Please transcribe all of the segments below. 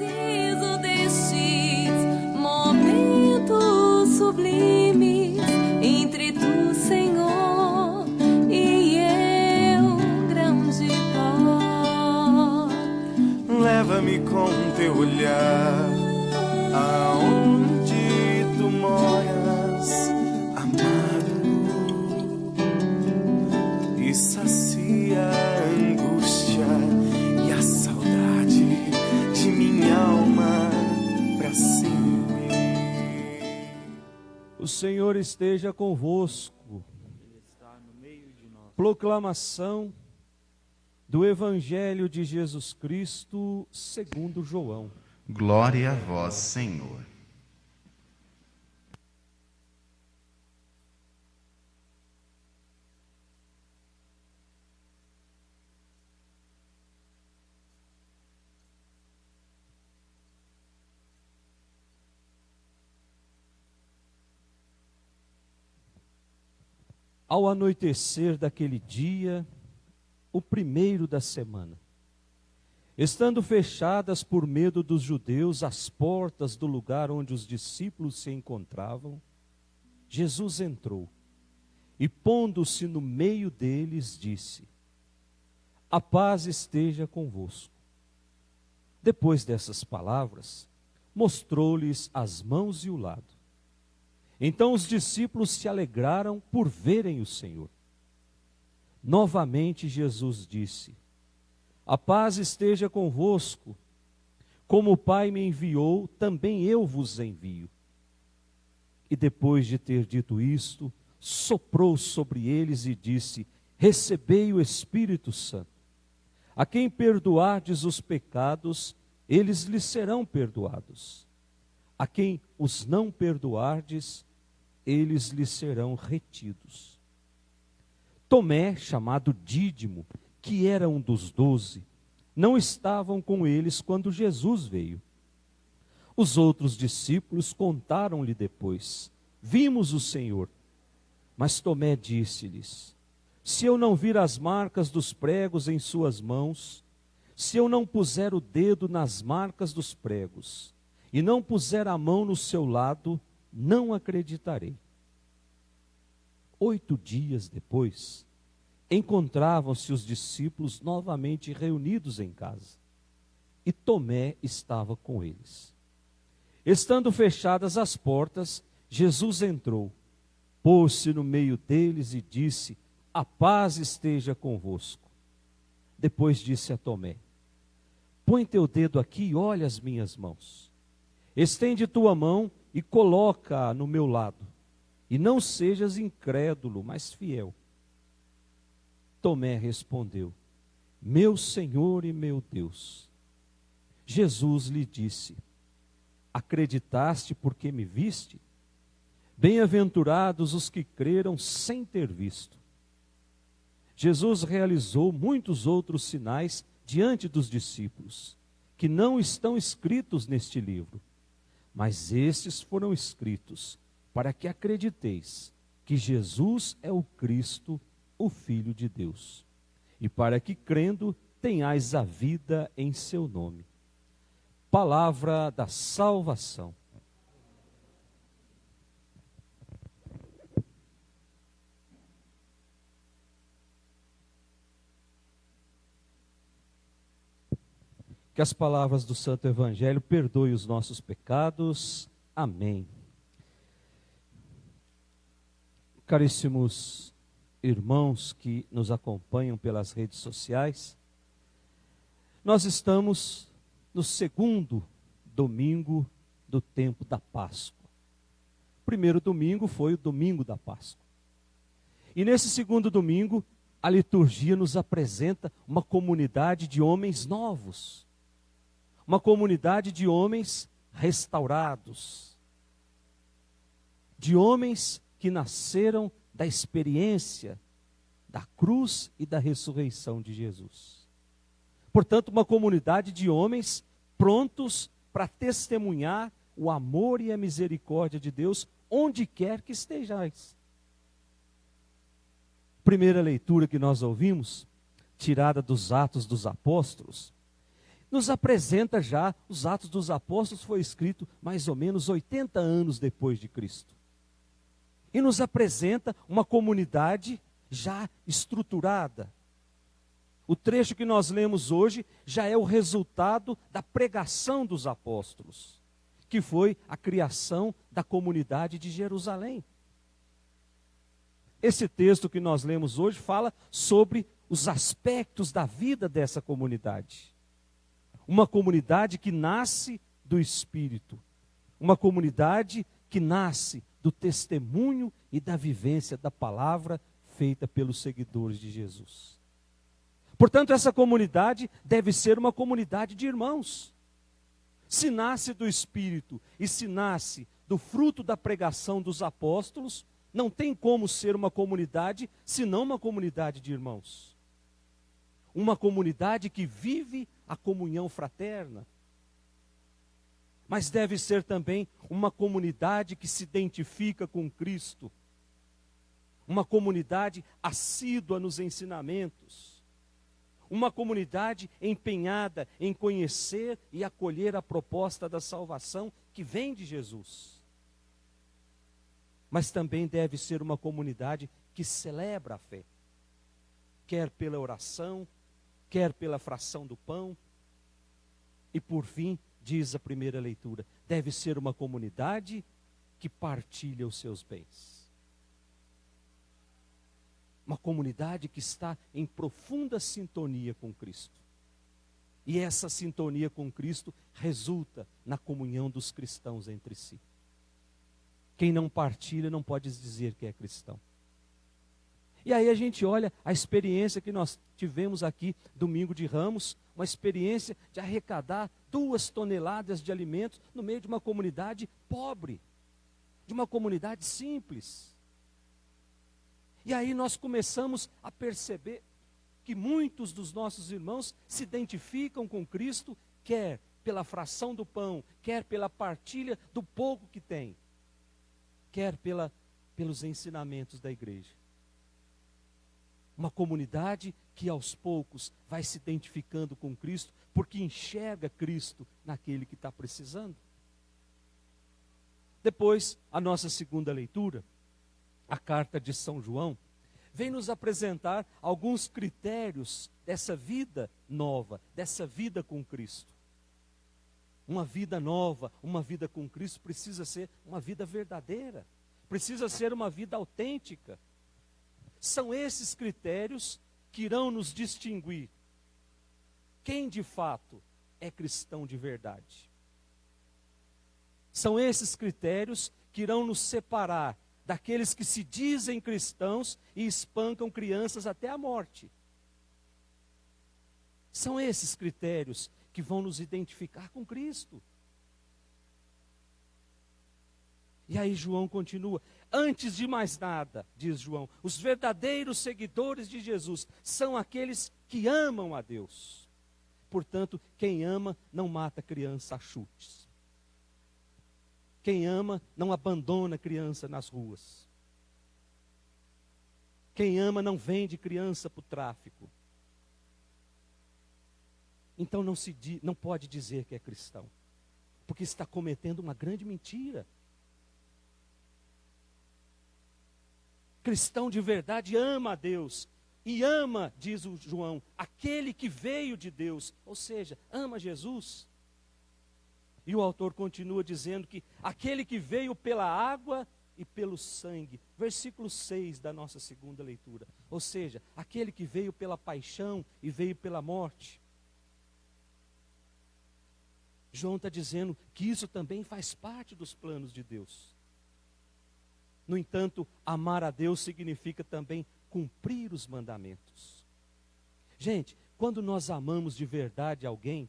preciso destes momentos sublimes entre tu, Senhor, e eu, grão de pó. Leva-me com teu olhar aonde tu moras, amado, e sacia a angústia e a saudade de minha alma para sempre. O Senhor esteja convosco. Ele está no meio de nós. Proclamação do Evangelho de Jesus Cristo segundo João. Glória a vós, Senhor. Ao anoitecer daquele dia, o primeiro da semana, estando fechadas por medo dos judeus as portas do lugar onde os discípulos se encontravam, Jesus entrou e, pondo-se no meio deles, disse: a paz esteja convosco. Depois dessas palavras, mostrou-lhes as mãos e o lado. Então os discípulos se alegraram por verem o Senhor. Novamente Jesus disse: a paz esteja convosco. Como o Pai me enviou, também eu vos envio. E depois de ter dito isto, soprou sobre eles e disse: recebei o Espírito Santo. A quem perdoardes os pecados, eles lhes serão perdoados. A quem os não perdoardes, eles lhes serão retidos. Tomé, chamado Dídimo, que era um dos 12, não estavam com eles quando Jesus veio. Os outros discípulos contaram-lhe depois: vimos o Senhor. Mas Tomé disse-lhes: se eu não vir as marcas dos pregos em suas mãos, se eu não puser o dedo nas marcas dos pregos, e não puser a mão no seu lado, não acreditarei. 8 dias depois, encontravam-se os discípulos novamente reunidos em casa, e Tomé estava com eles. Estando fechadas as portas, Jesus entrou, pôs-se no meio deles e disse: a paz esteja convosco. Depois disse a Tomé: põe teu dedo aqui e olha as minhas mãos. Estende tua mão e coloca-a no meu lado, e não sejas incrédulo, mas fiel. Tomé respondeu: meu Senhor e meu Deus. Jesus lhe disse: acreditaste porque me viste? Bem-aventurados os que creram sem ter visto. Jesus realizou muitos outros sinais diante dos discípulos, que não estão escritos neste livro, mas estes foram escritos para que acrediteis que Jesus é o Cristo, o Filho de Deus, e para que, crendo, tenhais a vida em seu nome. Palavra da salvação. Que as palavras do Santo Evangelho perdoem os nossos pecados. Amém. Caríssimos irmãos que nos acompanham pelas redes sociais, nós estamos no segundo domingo do tempo da Páscoa. O primeiro domingo foi o domingo da Páscoa. E nesse segundo domingo, a liturgia nos apresenta uma comunidade de homens novos, uma comunidade de homens restaurados, de homens que nasceram da experiência da cruz e da ressurreição de Jesus. Portanto, uma comunidade de homens prontos para testemunhar o amor e a misericórdia de Deus onde quer que estejais. Primeira leitura que nós ouvimos, tirada dos Atos dos Apóstolos, nos apresenta já, os Atos dos Apóstolos foi escrito mais ou menos 80 anos depois de Cristo. E nos apresenta uma comunidade já estruturada. O trecho que nós lemos hoje já é o resultado da pregação dos apóstolos, que foi a criação da comunidade de Jerusalém. Esse texto que nós lemos hoje fala sobre os aspectos da vida dessa comunidade. Uma comunidade que nasce do Espírito. Uma comunidade que nasce do testemunho e da vivência da palavra feita pelos seguidores de Jesus. Portanto, essa comunidade deve ser uma comunidade de irmãos. Se nasce do Espírito e se nasce do fruto da pregação dos apóstolos, não tem como ser uma comunidade senão uma comunidade de irmãos. Uma comunidade que vive a comunhão fraterna. Mas deve ser também uma comunidade que se identifica com Cristo. Uma comunidade assídua nos ensinamentos. Uma comunidade empenhada em conhecer e acolher a proposta da salvação que vem de Jesus. Mas também deve ser uma comunidade que celebra a fé. Quer pela oração, quer pela fração do pão. E por fim, diz a primeira leitura, deve ser uma comunidade que partilha os seus bens. Uma comunidade que está em profunda sintonia com Cristo. E essa sintonia com Cristo resulta na comunhão dos cristãos entre si. Quem não partilha não pode dizer que é cristão. E aí a gente olha a experiência que nós tivemos aqui, domingo de Ramos, uma experiência de arrecadar 2 toneladas de alimentos no meio de uma comunidade pobre, de uma comunidade simples. E aí nós começamos a perceber que muitos dos nossos irmãos se identificam com Cristo, quer pela fração do pão, quer pela partilha do pouco que tem, quer pelos ensinamentos da igreja. Uma comunidade que aos poucos vai se identificando com Cristo, porque enxerga Cristo naquele que está precisando. Depois, a nossa segunda leitura, a carta de São João, vem nos apresentar alguns critérios dessa vida nova, dessa vida com Cristo. Uma vida nova, uma vida com Cristo precisa ser uma vida verdadeira, precisa ser uma vida autêntica. São esses critérios que irão nos distinguir quem de fato é cristão de verdade. São esses critérios que irão nos separar daqueles que se dizem cristãos e espancam crianças até a morte. São esses critérios que vão nos identificar com Cristo. E aí João continua, antes de mais nada, diz João, os verdadeiros seguidores de Jesus são aqueles que amam a Deus. Portanto, quem ama não mata criança a chutes. Quem ama não abandona criança nas ruas. Quem ama não vende criança para o tráfico. Então não pode dizer que é cristão, porque está cometendo uma grande mentira. Cristão de verdade ama a Deus, e ama, diz o João, aquele que veio de Deus, ou seja, ama Jesus. E o autor continua dizendo que aquele que veio pela água e pelo sangue, versículo 6 da nossa segunda leitura, ou seja, aquele que veio pela paixão e veio pela morte. João está dizendo que isso também faz parte dos planos de Deus. No entanto, amar a Deus significa também cumprir os mandamentos. Gente, quando nós amamos de verdade alguém,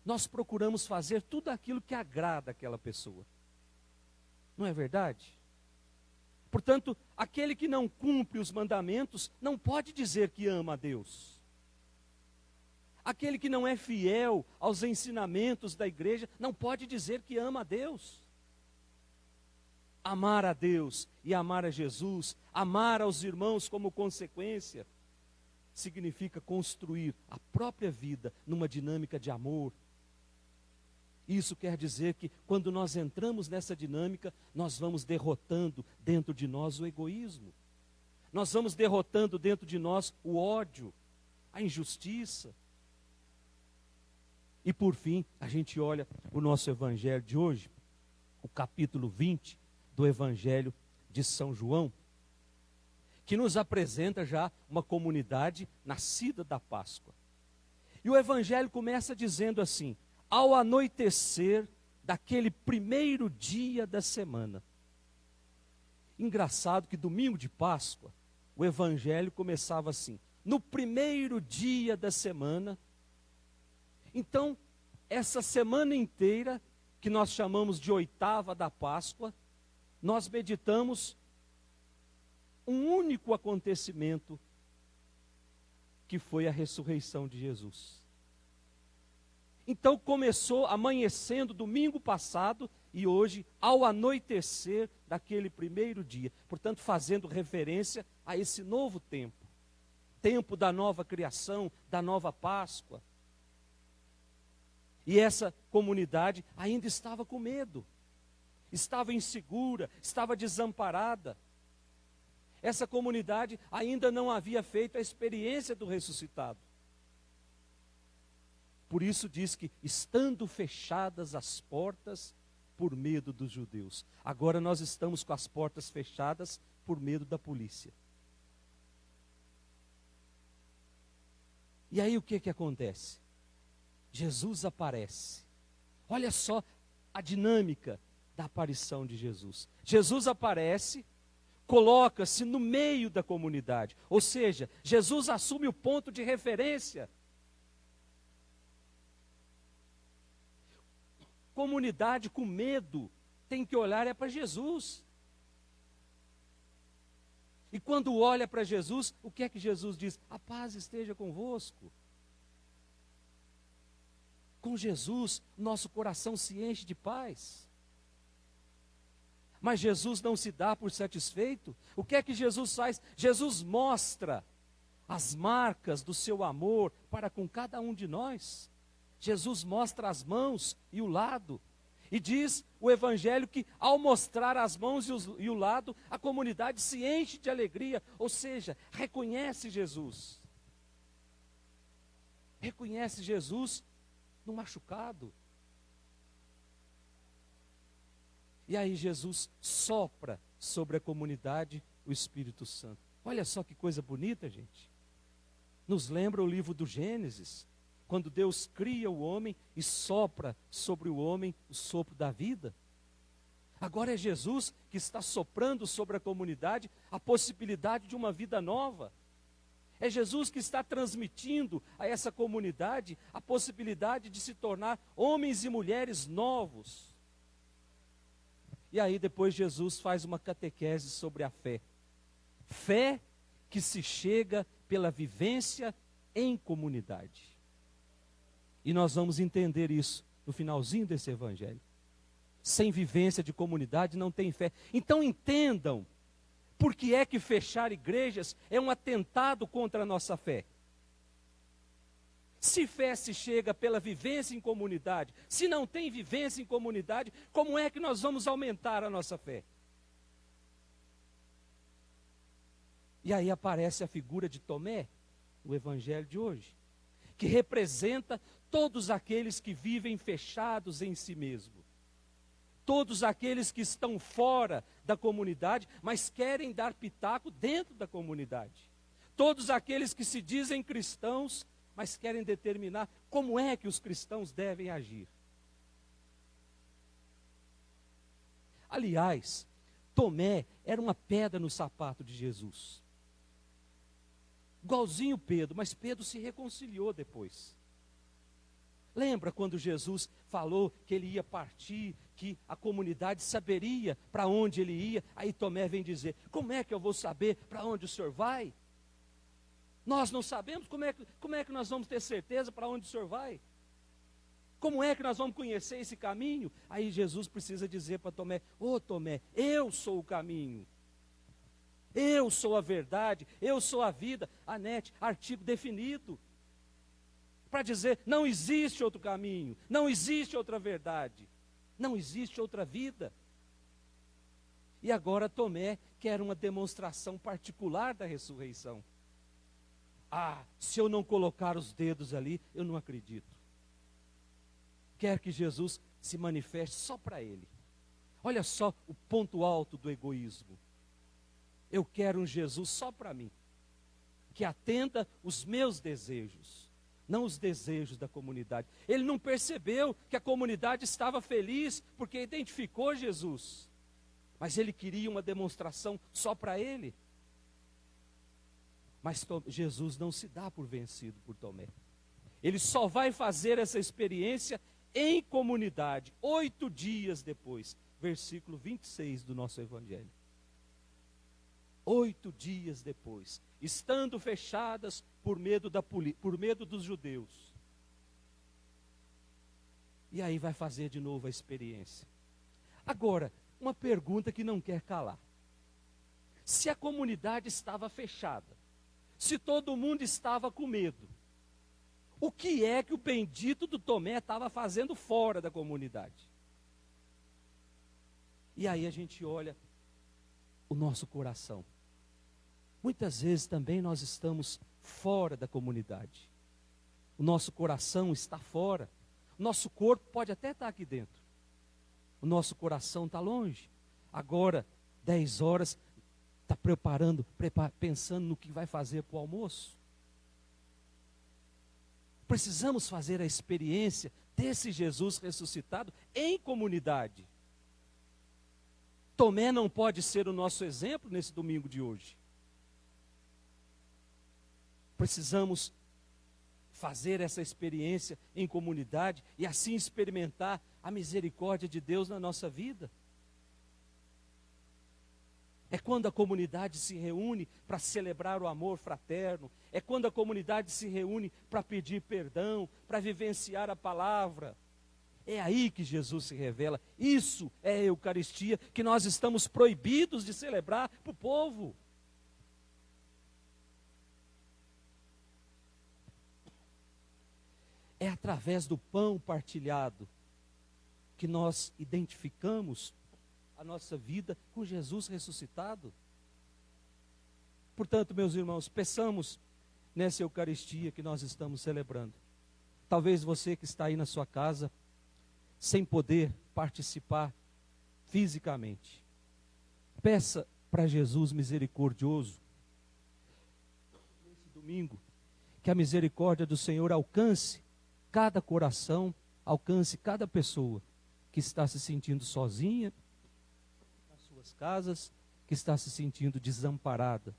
nós procuramos fazer tudo aquilo que agrada aquela pessoa. Não é verdade? Portanto, aquele que não cumpre os mandamentos não pode dizer que ama a Deus. Aquele que não é fiel aos ensinamentos da igreja não pode dizer que ama a Deus. Amar a Deus e amar a Jesus, amar aos irmãos como consequência, significa construir a própria vida numa dinâmica de amor. Isso quer dizer que quando nós entramos nessa dinâmica, nós vamos derrotando dentro de nós o egoísmo. Nós vamos derrotando dentro de nós o ódio, a injustiça. E por fim, a gente olha o nosso evangelho de hoje, o capítulo 20 do Evangelho de São João, que nos apresenta já uma comunidade nascida da Páscoa. E o Evangelho começa dizendo assim: ao anoitecer daquele primeiro dia da semana. Engraçado que domingo de Páscoa, o Evangelho começava assim: no primeiro dia da semana. Então, essa semana inteira, que nós chamamos de oitava da Páscoa, nós meditamos um único acontecimento, que foi a ressurreição de Jesus. Então começou amanhecendo domingo passado e hoje ao anoitecer daquele primeiro dia. Portanto, fazendo referência a esse novo tempo. Tempo da nova criação, da nova Páscoa. E essa comunidade ainda estava com medo. Estava insegura, estava desamparada. Essa comunidade ainda não havia feito a experiência do ressuscitado. Por isso diz que, estando fechadas as portas por medo dos judeus. Agora nós estamos com as portas fechadas por medo da polícia. E aí o que acontece? Jesus aparece. Olha só a dinâmica da aparição de Jesus. Jesus aparece, coloca-se no meio da comunidade. Ou seja, Jesus assume o ponto de referência. Comunidade com medo tem que olhar para Jesus. E quando olha para Jesus, o que é que Jesus diz? A paz esteja convosco. Com Jesus, nosso coração se enche de paz. Mas Jesus não se dá por satisfeito. O que é que Jesus faz? Jesus mostra as marcas do seu amor para com cada um de nós. Jesus mostra as mãos e o lado. E diz o Evangelho que ao mostrar as mãos e o lado, a comunidade se enche de alegria. Ou seja, reconhece Jesus. Reconhece Jesus no machucado. E aí Jesus sopra sobre a comunidade o Espírito Santo. Olha só que coisa bonita, gente. Nos lembra o livro do Gênesis, quando Deus cria o homem e sopra sobre o homem o sopro da vida. Agora é Jesus que está soprando sobre a comunidade a possibilidade de uma vida nova. É Jesus que está transmitindo a essa comunidade a possibilidade de se tornar homens e mulheres novos. E aí depois Jesus faz uma catequese sobre a fé. Fé que se chega pela vivência em comunidade. E nós vamos entender isso no finalzinho desse evangelho. Sem vivência de comunidade não tem fé. Então entendam, por que é que fechar igrejas é um atentado contra a nossa fé? Se fé se chega pela vivência em comunidade, se não tem vivência em comunidade, como é que nós vamos aumentar a nossa fé? E aí aparece a figura de Tomé, no evangelho de hoje, que representa todos aqueles que vivem fechados em si mesmo. Todos aqueles que estão fora da comunidade, mas querem dar pitaco dentro da comunidade. Todos aqueles que se dizem cristãos, mas querem determinar como é que os cristãos devem agir. Aliás, Tomé era uma pedra no sapato de Jesus. Igualzinho Pedro, mas Pedro se reconciliou depois. Lembra quando Jesus falou que ele ia partir, que a comunidade saberia para onde ele ia? Aí Tomé vem dizer: como é que eu vou saber para onde o senhor vai? Nós não sabemos, como é que nós vamos ter certeza para onde o senhor vai? Como é que nós vamos conhecer esse caminho? Aí Jesus precisa dizer para Tomé: ô Tomé, eu sou o caminho. Eu sou a verdade, eu sou a vida. Anete, artigo definido. Para dizer, não existe outro caminho, não existe outra verdade, não existe outra vida. E agora Tomé quer uma demonstração particular da ressurreição. Ah, se eu não colocar os dedos ali, eu não acredito. Quer que Jesus se manifeste só para ele. Olha só o ponto alto do egoísmo. Eu quero um Jesus só para mim, que atenda os meus desejos, não os desejos da comunidade. Ele não percebeu que a comunidade estava feliz porque identificou Jesus, mas ele queria uma demonstração só para ele. Mas Jesus não se dá por vencido por Tomé. Ele só vai fazer essa experiência em comunidade, 8 dias depois. Versículo 26 do nosso Evangelho. 8 dias depois, estando fechadas por medo dos judeus. E aí vai fazer de novo a experiência. Agora, uma pergunta que não quer calar. Se a comunidade estava fechada, se todo mundo estava com medo, o que é que o bendito do Tomé estava fazendo fora da comunidade? E aí a gente olha o nosso coração. Muitas vezes também nós estamos fora da comunidade. O nosso coração está fora. O nosso corpo pode até estar aqui dentro. O nosso coração está longe. Agora, 10 horas, está pensando no que vai fazer para o almoço. Precisamos fazer a experiência desse Jesus ressuscitado em comunidade. Tomé não pode ser o nosso exemplo nesse domingo de hoje. Precisamos fazer essa experiência em comunidade e assim experimentar a misericórdia de Deus na nossa vida. É quando a comunidade se reúne para celebrar o amor fraterno. É quando a comunidade se reúne para pedir perdão, para vivenciar a palavra. É aí que Jesus se revela. Isso é a Eucaristia que nós estamos proibidos de celebrar para o povo. É através do pão partilhado que nós identificamos a nossa vida com Jesus ressuscitado. Portanto, meus irmãos, peçamos nessa Eucaristia que nós estamos celebrando. Talvez você que está aí na sua casa, sem poder participar fisicamente, peça para Jesus misericordioso, nesse domingo, que a misericórdia do Senhor alcance cada coração, alcance cada pessoa que está se sentindo sozinha, nas suas casas, que está se sentindo desamparada.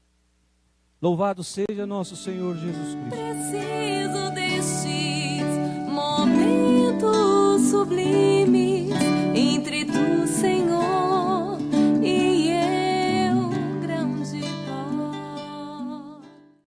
Louvado seja nosso Senhor Jesus Cristo. Preciso